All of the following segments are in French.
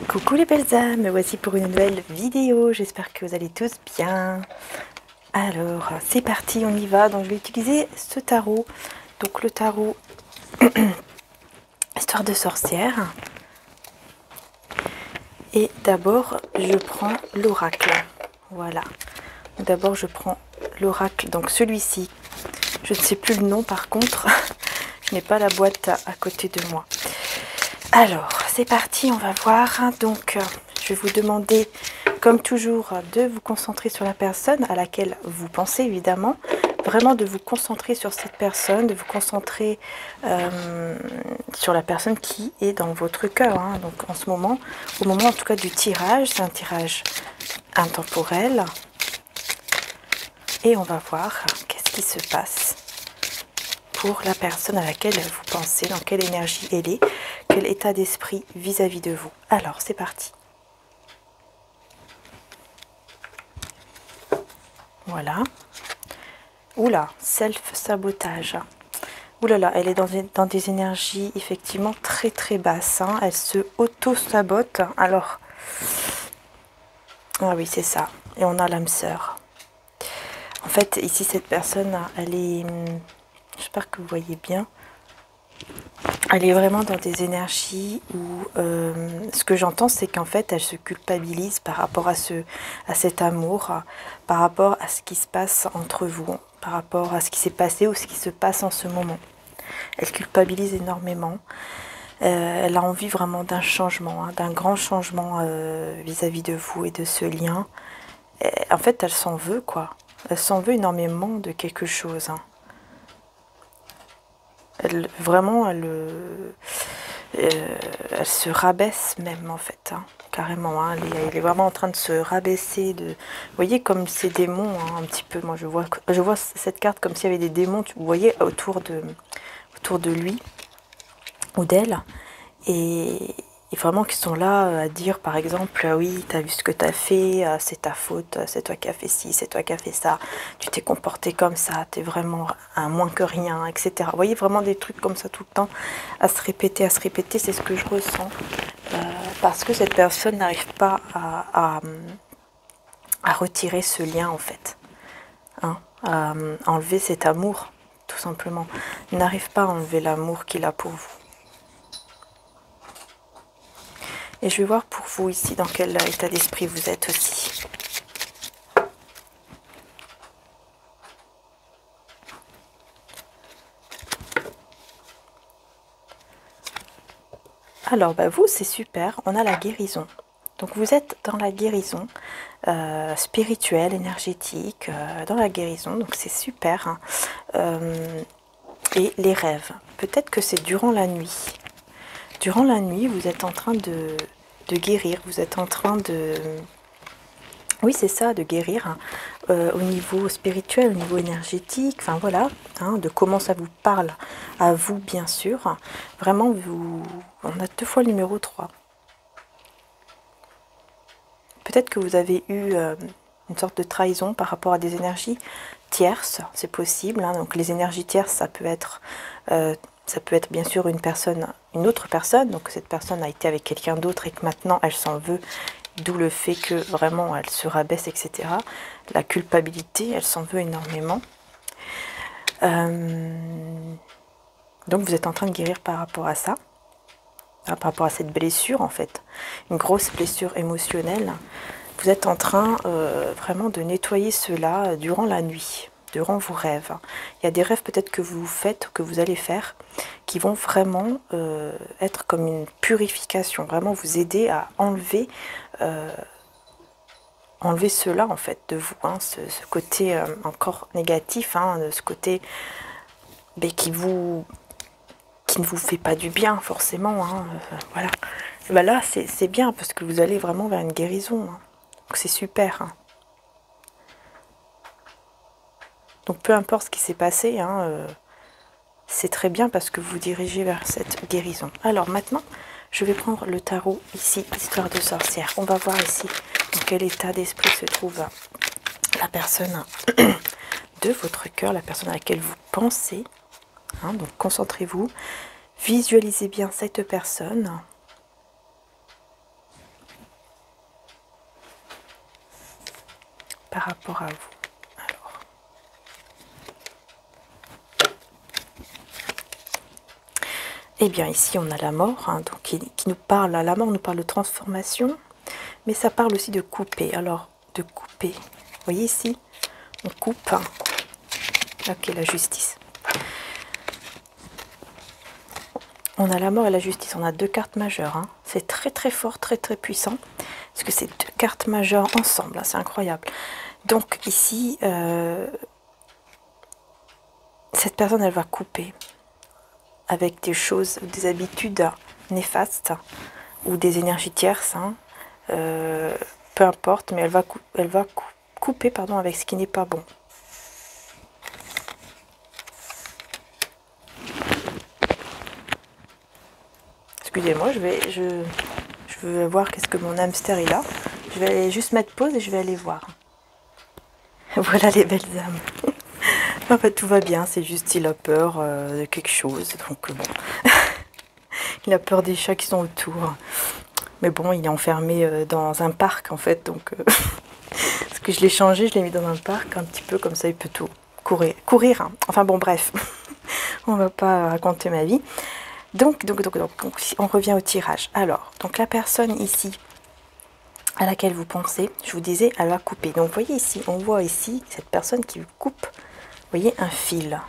Coucou les belles âmes, me voici pour une nouvelle vidéo, j'espère que vous allez tous bien. Alors, c'est parti, on y va. Donc je vais utiliser ce tarot, donc le tarot Histoire de sorcière. Et d'abord, je prends l'oracle, voilà. D'abord, je prends l'oracle, donc celui-ci, je ne sais plus le nom par contre, je n'ai pas la boîte à côté de moi. Alors, c'est parti, on va voir. Donc, je vais vous demander, comme toujours, de vous concentrer sur la personne à laquelle vous pensez, évidemment. Vraiment de vous concentrer sur cette personne, de vous concentrer sur la personne qui est dans votre cœur. Hein. Donc, en ce moment, au moment en tout cas du tirage, c'est un tirage intemporel. Et on va voir qu'est-ce qui se passe pour la personne à laquelle vous pensez, dans quelle énergie elle est, quel état d'esprit vis-à-vis de vous. Alors, c'est parti. Voilà. Oula, self-sabotage. Oulala, elle est dans des énergies effectivement très très basses. Hein. Elle se auto-sabote. Alors, ah oui, c'est ça. Et on a l'âme sœur. En fait, ici, cette personne, elle est... J'espère que vous voyez bien. Elle est vraiment dans des énergies où ce que j'entends, c'est qu'en fait, elle se culpabilise par rapport à cet amour, par rapport à ce qui se passe entre vous, par rapport à ce qui s'est passé ou ce qui se passe en ce moment. Elle culpabilise énormément. Elle a envie vraiment d'un changement, hein, d'un grand changement vis-à-vis de vous et de ce lien. Et, en fait, elle s'en veut, quoi. Elle s'en veut énormément de quelque chose. Hein. Elle se rabaisse même en fait, hein, carrément. Hein, elle est vraiment en train de se rabaisser. Vous voyez comme ces démons, hein, un petit peu. Moi je vois cette carte comme s'il y avait des démons, vous voyez, autour de lui ou d'elle. Et vraiment qui sont là à dire par exemple, oui, t'as vu ce que t'as fait, c'est ta faute, c'est toi qui as fait ci, c'est toi qui as fait ça, tu t'es comporté comme ça, t'es vraiment un moins que rien, etc. Vous voyez vraiment des trucs comme ça tout le temps à se répéter, c'est ce que je ressens. Parce que cette personne n'arrive pas à retirer ce lien en fait, hein, à enlever cet amour, tout simplement. Il n'arrive pas à enlever l'amour qu'il a pour vous. Et je vais voir pour vous ici dans quel état d'esprit vous êtes aussi. Alors, bah vous, c'est super. On a la guérison. Donc, vous êtes dans la guérison spirituelle, énergétique, dans la guérison. Donc, c'est super. Hein. Et les rêves. Peut-être que c'est durant la nuit. Durant la nuit, vous êtes en train de guérir. Vous êtes en train de... Oui, c'est ça, de guérir hein, au niveau spirituel, au niveau énergétique, enfin voilà, hein, de comment ça vous parle à vous, bien sûr. Vraiment, on a 2 fois le numéro 3. Peut-être que vous avez eu une sorte de trahison par rapport à des énergies tierces, c'est possible. Hein, donc les énergies tierces, ça peut être bien sûr une autre personne, donc cette personne a été avec quelqu'un d'autre et que maintenant elle s'en veut. D'où le fait que vraiment elle se rabaisse, etc. La culpabilité, elle s'en veut énormément. Donc vous êtes en train de guérir par rapport à ça, par rapport à cette blessure en fait, une grosse blessure émotionnelle. Vous êtes en train vraiment de nettoyer cela durant la nuit, durant vos rêves. Il y a des rêves peut-être que vous faites ou que vous allez faire qui vont vraiment être comme une purification, vraiment vous aider à enlever cela en fait de vous, hein, ce côté encore négatif, hein, ce côté qui ne vous fait pas du bien forcément. Hein, voilà. Et ben là c'est bien parce que vous allez vraiment vers une guérison. Hein. Donc c'est super. Hein. Donc peu importe ce qui s'est passé, hein, c'est très bien parce que vous vous dirigez vers cette guérison. Alors maintenant, je vais prendre le tarot ici, Histoire de sorcière. On va voir ici dans quel état d'esprit se trouve la personne de votre cœur, la personne à laquelle vous pensez. Hein, donc concentrez-vous, visualisez bien cette personne. par rapport à vous. Alors. Eh bien ici on a la mort, hein, donc qui nous parle, la mort nous parle de transformation, mais ça parle aussi de couper. Alors de couper, vous voyez ici, on coupe, hein. Ok, la justice. On a la mort et la justice, on a deux cartes majeures, hein. C'est très très fort, très très puissant, parce que c'est deux cartes majeures ensemble, hein, c'est incroyable. Donc ici, cette personne, elle va couper avec des choses, des habitudes néfastes, ou des énergies tierces, hein, peu importe, mais elle va couper pardon, avec ce qui n'est pas bon. Excusez-moi, je veux voir qu'est-ce que mon hamster est là. Je vais aller juste mettre pause et je vais aller voir. Voilà les belles âmes. En fait, tout va bien, c'est juste il a peur de quelque chose. Donc bon, il a peur des chats qui sont autour. Mais bon, il est enfermé dans un parc en fait. Donc, parce que je l'ai changé, je l'ai mis dans un parc un petit peu comme ça, il peut tout courir. Hein. Enfin bon, bref, on va pas raconter ma vie. Donc, on revient au tirage. Alors, donc la personne ici à laquelle vous pensez, je vous disais, elle va couper. Donc, vous voyez ici, on voit ici cette personne qui coupe, vous voyez, un fil.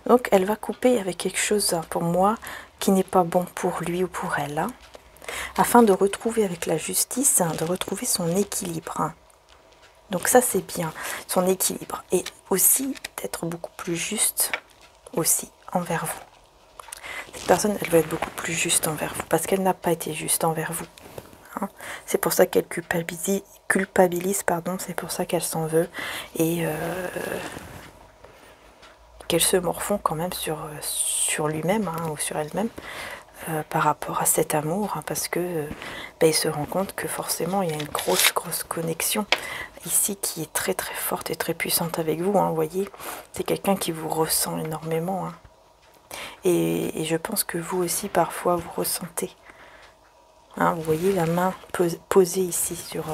Donc, elle va couper avec quelque chose, pour moi, qui n'est pas bon pour lui ou pour elle, hein, afin de retrouver avec la justice, hein, de retrouver son équilibre. Hein. Donc, ça, c'est bien, son équilibre. Et aussi, d'être beaucoup plus juste, aussi, envers vous. Cette personne, elle va être beaucoup plus juste envers vous, parce qu'elle n'a pas été juste envers vous. Hein. C'est pour ça qu'elle culpabilise, pardon, c'est pour ça qu'elle s'en veut, et qu'elle se morfond quand même sur lui-même, hein, ou sur elle-même, par rapport à cet amour, hein, parce que il se rend compte que forcément, il y a une grosse connexion ici qui est très très forte et très puissante avec vous, hein, vous voyez, c'est quelqu'un qui vous ressent énormément, hein. Et je pense que vous aussi, parfois, vous ressentez. Hein, vous voyez la main posée ici sur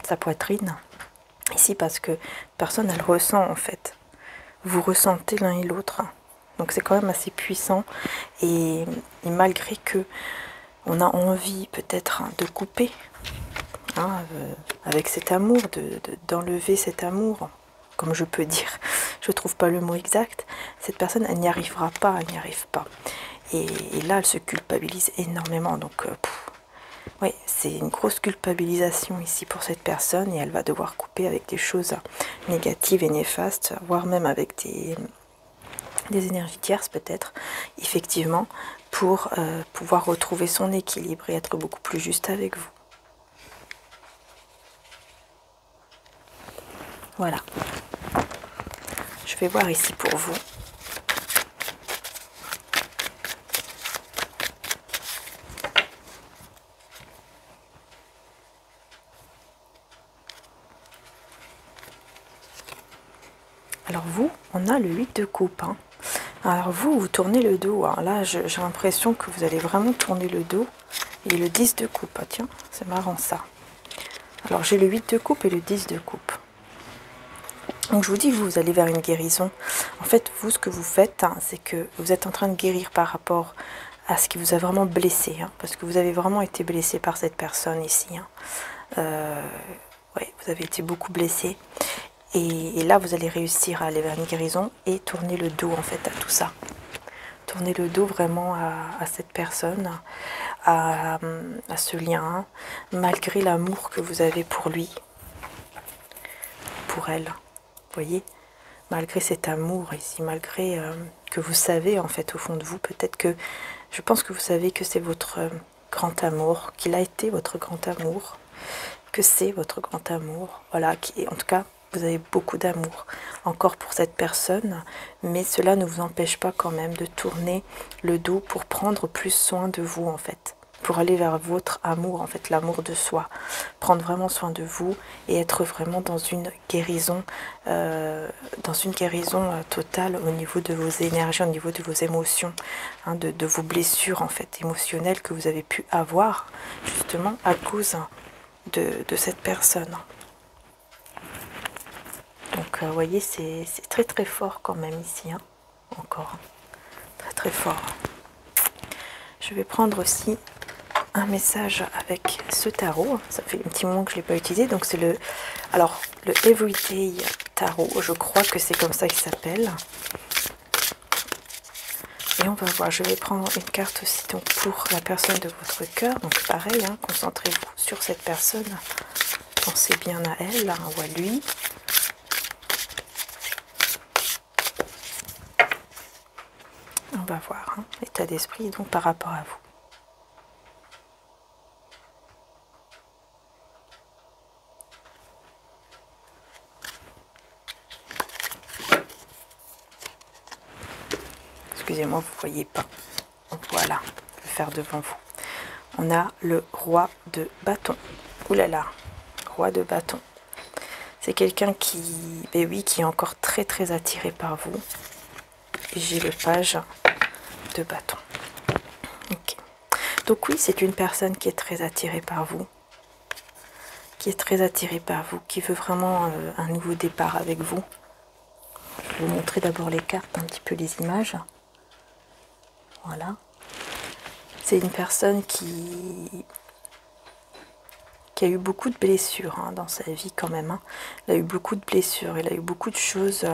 sa poitrine. Ici, parce que personne, elle ressent, en fait. Vous ressentez l'un et l'autre. Donc, c'est quand même assez puissant. Et malgré que on a envie, peut-être, de couper, hein, avec cet amour, d'enlever cet amour, comme je peux dire, je ne trouve pas le mot exact, cette personne, elle n'y arrivera pas, elle n'y arrive pas. Et là, elle se culpabilise énormément. Donc, oui, c'est une grosse culpabilisation ici pour cette personne, et elle va devoir couper avec des choses négatives et néfastes, voire même avec des énergies tierces peut-être, effectivement, pour pouvoir retrouver son équilibre et être beaucoup plus juste avec vous. Voilà. Je vais voir ici pour vous. Alors vous, on a le 8 de coupe. Hein. Alors vous tournez le dos. Hein. Là, j'ai l'impression que vous allez vraiment tourner le dos. Et le 10 de coupe. Ah, tiens, c'est marrant ça. Alors j'ai le 8 de coupe et le 10 de coupe. Donc je vous dis, vous allez vers une guérison. En fait, vous, ce que vous faites, hein, c'est que vous êtes en train de guérir par rapport à ce qui vous a vraiment blessé. Hein, parce que vous avez vraiment été blessé par cette personne ici. Hein. Ouais, vous avez été beaucoup blessé. Et là, vous allez réussir à aller vers une guérison et tourner le dos en fait à tout ça. Tourner le dos vraiment à cette personne, à ce lien, malgré l'amour que vous avez pour lui, pour elle. Vous voyez, malgré cet amour ici, malgré que vous savez en fait au fond de vous, peut-être que, je pense que vous savez que c'est votre grand amour, qu'il a été votre grand amour, que c'est votre grand amour, voilà, qui, en tout cas, vous avez beaucoup d'amour encore pour cette personne, mais cela ne vous empêche pas quand même de tourner le dos pour prendre plus soin de vous en fait, pour aller vers votre amour en fait, l'amour de soi, prendre vraiment soin de vous et être vraiment dans une guérison, totale au niveau de vos énergies, au niveau de vos émotions, hein, de vos blessures en fait émotionnelles que vous avez pu avoir justement à cause de cette personne. Donc vous voyez, c'est très très fort quand même ici, hein. Encore très très fort. Je vais prendre aussi un message avec ce tarot. Ça fait un petit moment que je ne l'ai pas utilisé. Donc c'est le Everyday Tarot. Je crois que c'est comme ça qu'il s'appelle. Et on va voir. Je vais prendre une carte aussi donc, pour la personne de votre cœur. Donc pareil, hein, concentrez-vous sur cette personne. Pensez bien à elle là, ou à lui. On va voir hein, l'état d'esprit donc par rapport à vous. Excusez-moi, vous ne voyez pas. Voilà, je vais faire devant vous. On a le roi de bâton. Ouh là là, roi de bâton. C'est quelqu'un qui, ben oui, qui est encore très très attiré par vous. J'ai le page de bâton. Ok. Donc oui, c'est une personne qui est très attirée par vous. Qui est très attirée par vous, qui veut vraiment un nouveau départ avec vous. Je vais vous montrer d'abord les cartes, un petit peu les images. Voilà. C'est une personne qui a eu beaucoup de blessures hein, dans sa vie quand même. Hein. Il a eu beaucoup de blessures, il a eu beaucoup de choses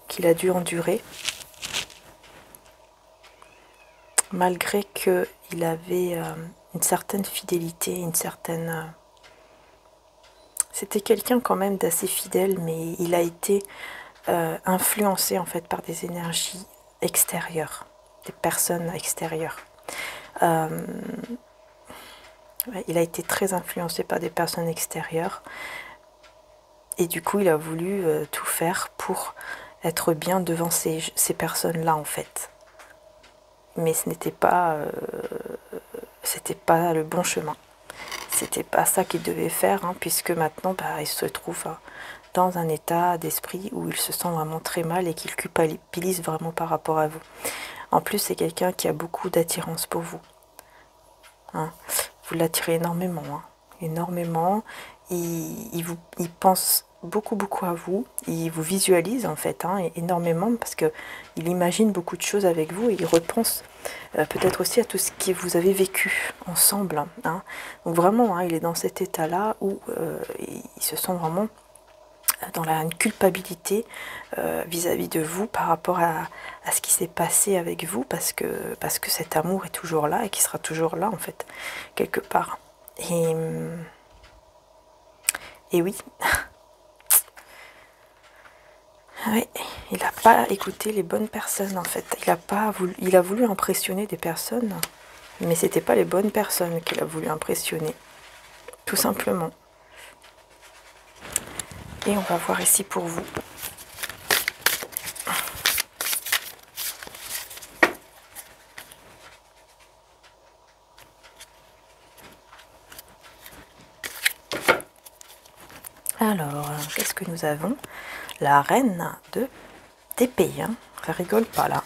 qu'il a dû endurer. Malgré qu'il avait une certaine fidélité, une certaine... C'était quelqu'un quand même d'assez fidèle, mais il a été influencé en fait par des énergies extérieures, des personnes extérieures. Il a été très influencé par des personnes extérieures et du coup il a voulu tout faire pour être bien devant ces personnes-là en fait. Mais ce n'était pas, c'était pas le bon chemin. C'était pas ça qu'il devait faire, hein, puisque maintenant bah, il se trouve dans un état d'esprit où il se sent vraiment très mal et qu'il culpabilise vraiment par rapport à vous. En plus, c'est quelqu'un qui a beaucoup d'attirance pour vous. Hein. Vous l'attirez énormément. Hein. Énormément. Il pense beaucoup à vous. Il vous visualise en fait hein, énormément parce qu'il imagine beaucoup de choses avec vous et il repense peut-être aussi à tout ce que vous avez vécu ensemble. Hein. Donc vraiment, hein, il est dans cet état-là où il se sent vraiment dans une culpabilité vis-à-vis de vous par rapport à ce qui s'est passé avec vous parce que cet amour est toujours là et qui sera toujours là en fait, quelque part. Et oui, oui, il n'a pas écouté les bonnes personnes en fait. Il a voulu impressionner des personnes, mais c'était pas les bonnes personnes qu'il a voulu impressionner, tout simplement. Et on va voir ici pour vous. Alors, qu'est-ce que nous avons? La reine d'épée, hein. Ça rigole pas là.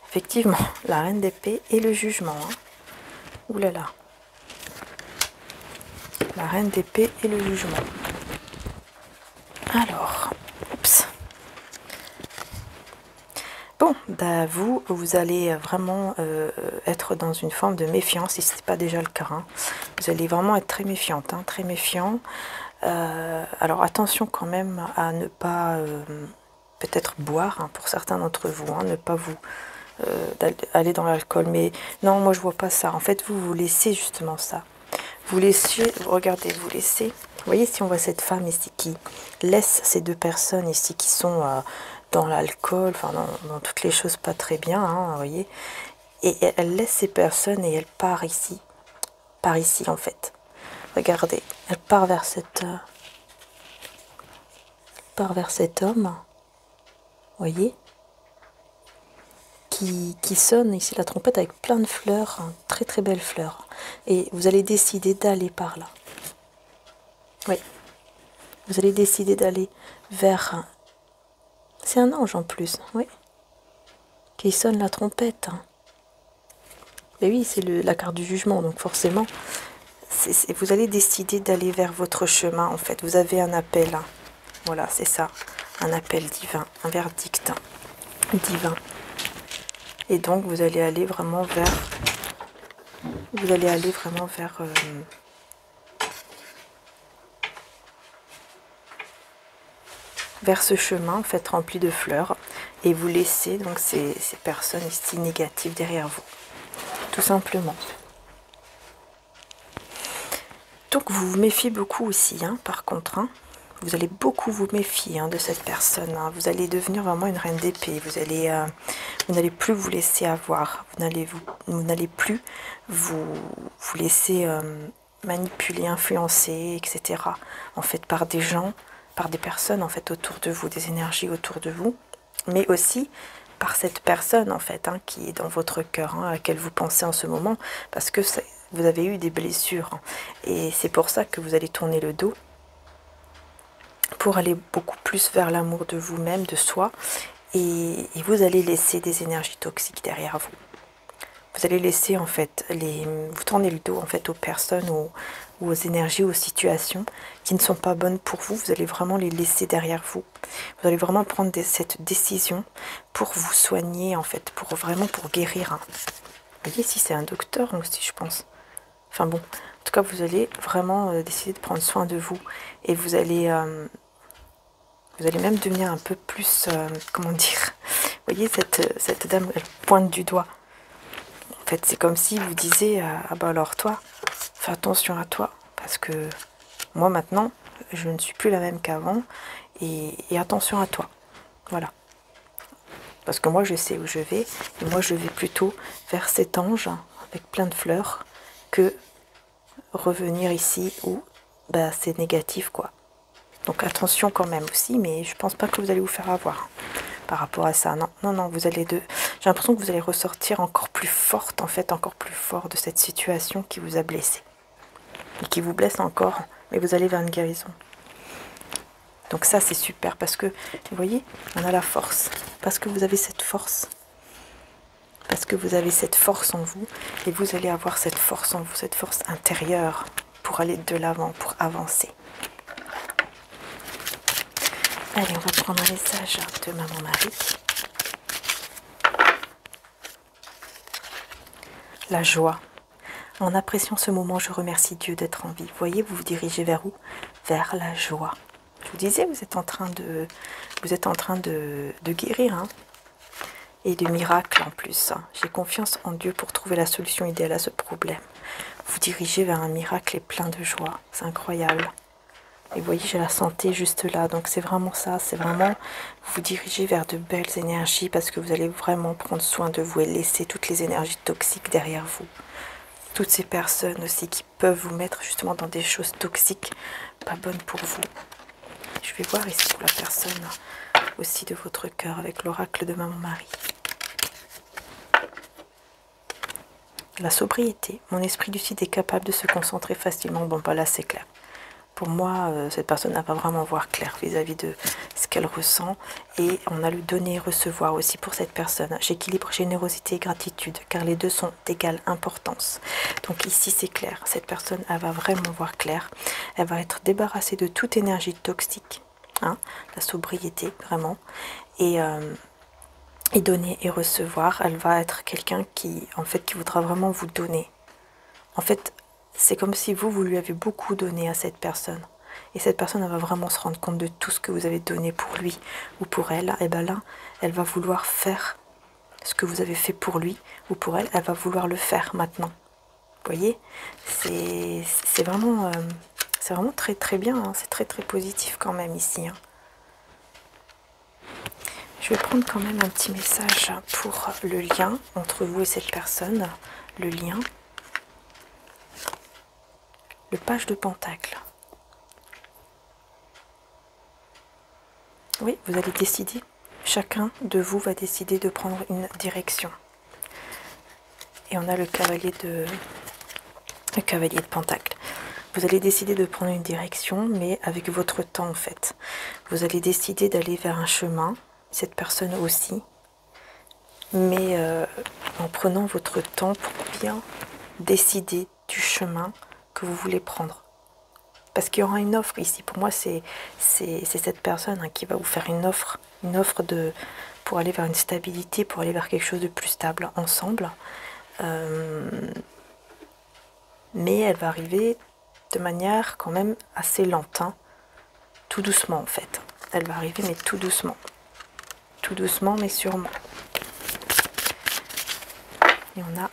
Effectivement, la reine d'épée et le jugement. Hein. Ouh là là. La reine d'épée et le jugement. Alors, oups. Bon, bah vous allez vraiment être dans une forme de méfiance, si ce n'est pas déjà le cas. Hein. Vous allez vraiment être très méfiante, hein, très méfiant. Alors attention quand même à ne pas peut-être boire hein, pour certains d'entre vous, hein, ne pas vous aller dans l'alcool. Mais non, moi je vois pas ça. En fait, vous laissez justement ça. Vous laissez, regardez, vous laissez. Vous voyez, si on voit cette femme ici qui laisse ces deux personnes ici qui sont dans l'alcool, enfin dans toutes les choses pas très bien, hein, vous voyez. Et elle laisse ces personnes et elle part ici en fait. Regardez, elle part vers cet homme, voyez, qui sonne ici la trompette avec plein de fleurs, hein, très très belles fleurs. Et vous allez décider d'aller par là. Oui, vous allez décider d'aller vers... C'est un ange en plus, oui, qui sonne la trompette. Hein. Mais oui, c'est la carte du jugement, donc forcément, vous allez décider d'aller vers votre chemin, en fait. Vous avez un appel, hein. Voilà, c'est ça. Un appel divin, un verdict divin. Et donc, vous allez aller vraiment vers... Vous allez aller vraiment vers ce chemin, en fait, rempli de fleurs. Et vous laissez donc ces personnes ici négatives derrière vous. Tout simplement. Donc vous vous méfiez beaucoup aussi, hein, par contre. Hein. Vous allez beaucoup vous méfier, hein, de cette personne. Hein. Vous allez devenir vraiment une reine d'épée. Vous n'allez plus vous laisser avoir. Vous n'allez plus vous laisser manipuler, influencer, etc. En fait, par des gens, par des personnes en fait autour de vous, des énergies autour de vous, mais aussi par cette personne en fait, hein, qui est dans votre cœur, hein, à laquelle vous pensez en ce moment, parce que vous avez eu des blessures, hein, et c'est pour ça que vous allez tourner le dos pour aller beaucoup plus vers l'amour de vous-même, de soi, et vous allez laisser des énergies toxiques derrière vous. Vous allez laisser en fait, vous tournez le dos en fait aux personnes ou aux énergies, aux situations qui ne sont pas bonnes pour vous. Vous allez vraiment les laisser derrière vous. Vous allez vraiment prendre cette décision pour vous soigner en fait, pour guérir. Hein. Vous voyez, si c'est un docteur aussi, je pense. Enfin bon, en tout cas, vous allez vraiment décider de prendre soin de vous et vous allez même devenir un peu plus, comment dire. Vous voyez, cette dame, elle pointe du doigt. En fait, c'est comme si vous disiez, ah bah alors toi, fais attention à toi, parce que moi maintenant, je ne suis plus la même qu'avant, et attention à toi, voilà. Parce que moi je sais où je vais, et moi je vais plutôt vers cet ange, avec plein de fleurs, que revenir ici où bah, c'est négatif, quoi. Donc attention quand même aussi, mais je pense pas que vous allez vous faire avoir par rapport à ça. Non, non, non, j'ai l'impression que vous allez ressortir encore plus forte, en fait, encore plus fort de cette situation qui vous a blessé. Et qui vous blesse encore, mais vous allez vers une guérison. Donc ça, c'est super, parce que, vous voyez, on a la force. Parce que vous avez cette force. Parce que vous avez cette force en vous, et vous allez avoir cette force en vous, cette force intérieure, pour aller de l'avant, pour avancer. Allez, on va prendre un message de Maman Marie. La joie. En appréciant ce moment, je remercie Dieu d'être en vie. Vous voyez, vous vous dirigez vers où? Vers la joie. Je vous disais, vous êtes en train de guérir, hein, et de miracles en plus. Hein. J'ai confiance en Dieu pour trouver la solution idéale à ce problème. Vous dirigez vers un miracle et plein de joie. C'est incroyable. Et vous voyez, j'ai la santé juste là. Donc c'est vraiment ça. C'est vraiment vous diriger vers de belles énergies parce que vous allez vraiment prendre soin de vous et laisser toutes les énergies toxiques derrière vous. Toutes ces personnes aussi qui peuvent vous mettre justement dans des choses toxiques, pas bonnes pour vous. Je vais voir ici pour la personne aussi de votre cœur avec l'oracle de Maman Marie. La sobriété. Mon esprit lucide est capable de se concentrer facilement. Bon, bah là, c'est clair. Pour moi, cette personne n'a pas vraiment voir clair vis-à-vis de ce qu'elle ressent. Et on a le donner et recevoir aussi pour cette personne. J'équilibre générosité et gratitude, car les deux sont d'égale importance. Donc ici, c'est clair. Cette personne, elle va vraiment voir clair. Elle va être débarrassée de toute énergie toxique. Hein, la sobriété, vraiment. Et donner et recevoir. Elle va être quelqu'un qui voudra vraiment vous donner. En fait, c'est comme si vous lui avez beaucoup donné à cette personne. Et cette personne, elle va vraiment se rendre compte de tout ce que vous avez donné pour lui ou pour elle. Et bien là, elle va vouloir faire ce que vous avez fait pour lui ou pour elle. Elle va vouloir le faire maintenant. Vous voyez, c'est vraiment très très bien. Hein. C'est très très positif quand même ici. Hein. Je vais prendre quand même un petit message pour le lien entre vous et cette personne. Le lien. Le page de Pentacle. Oui, vous allez décider. Chacun de vous va décider de prendre une direction. Et on a le cavalier de Pentacle. Vous allez décider de prendre une direction, mais avec votre temps en fait. Vous allez décider d'aller vers un chemin, cette personne aussi, mais en prenant votre temps pour bien décider du chemin que vous voulez prendre. Parce qu'il y aura une offre ici. Pour moi, c'est cette personne hein, qui va vous faire une offre pour aller vers une stabilité, pour aller vers quelque chose de plus stable ensemble. Mais elle va arriver de manière quand même assez lente, hein. Tout doucement en fait. Elle va arriver mais tout doucement. Tout doucement mais sûrement. Et on a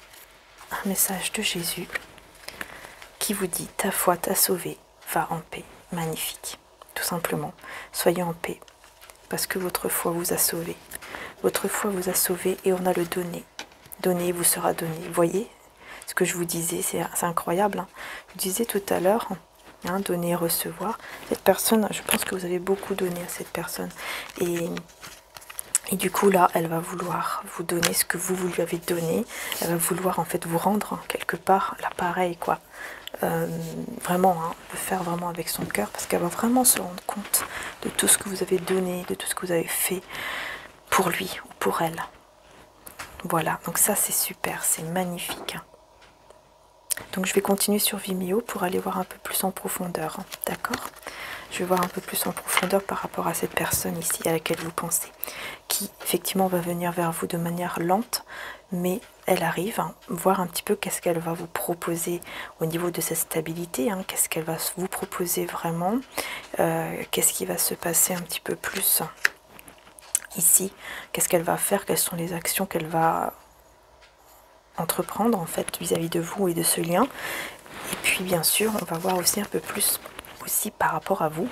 un message de Jésus qui vous dit: ta foi t'a sauvé, va en paix. Magnifique. Tout simplement. Soyez en paix. Parce que votre foi vous a sauvé. Votre foi vous a sauvé et on a le donné. Donné vous sera donné. Vous voyez ce que je vous disais, c'est incroyable. Hein. Je vous disais tout à l'heure, hein, donner et recevoir. Cette personne, je pense que vous avez beaucoup donné à cette personne. Et du coup, là, elle va vouloir vous donner ce que vous lui avez donné. Elle va vouloir, en fait, vous rendre, hein, quelque part, l'appareil, quoi. Vraiment, hein, le faire vraiment avec son cœur, parce qu'elle va vraiment se rendre compte de tout ce que vous avez donné, de tout ce que vous avez fait pour lui ou pour elle. Voilà, donc ça, c'est super, c'est magnifique. Donc je vais continuer sur Vimeo pour aller voir un peu plus en profondeur, hein, d'accord? Je vais voir un peu plus en profondeur par rapport à cette personne ici à laquelle vous pensez, qui effectivement va venir vers vous de manière lente, mais elle arrive, hein, voir un petit peu qu'est-ce qu'elle va vous proposer au niveau de cette stabilité, hein, qu'est-ce qu'elle va vous proposer vraiment, qu'est-ce qui va se passer un petit peu plus ici, qu'est-ce qu'elle va faire, quelles sont les actions qu'elle va entreprendre en fait vis-à-vis de vous et de ce lien. Et puis bien sûr on va voir aussi un peu plus aussi par rapport à vous,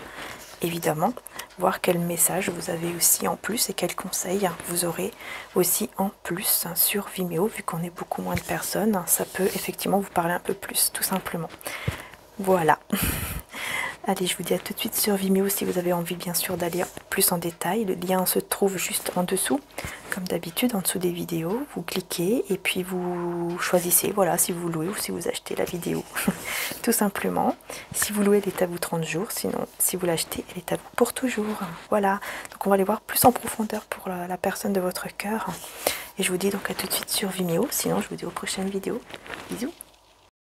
évidemment, voir quel message vous avez aussi en plus et quels conseils vous aurez aussi en plus sur Vimeo. Vu qu'on est beaucoup moins de personnes, ça peut effectivement vous parler un peu plus tout simplement. Voilà. Allez, je vous dis à tout de suite sur Vimeo si vous avez envie bien sûr d'aller plus en détail. Le lien se trouve juste en dessous, comme d'habitude, en dessous des vidéos. Vous cliquez et puis vous choisissez, voilà, si vous louez ou si vous achetez la vidéo. Tout simplement. Si vous louez, elle est à vous 30 jours. Sinon, si vous l'achetez, elle est à vous pour toujours. Voilà. Donc on va aller voir plus en profondeur pour la personne de votre cœur. Et je vous dis donc à tout de suite sur Vimeo. Sinon, je vous dis aux prochaines vidéos. Bisous.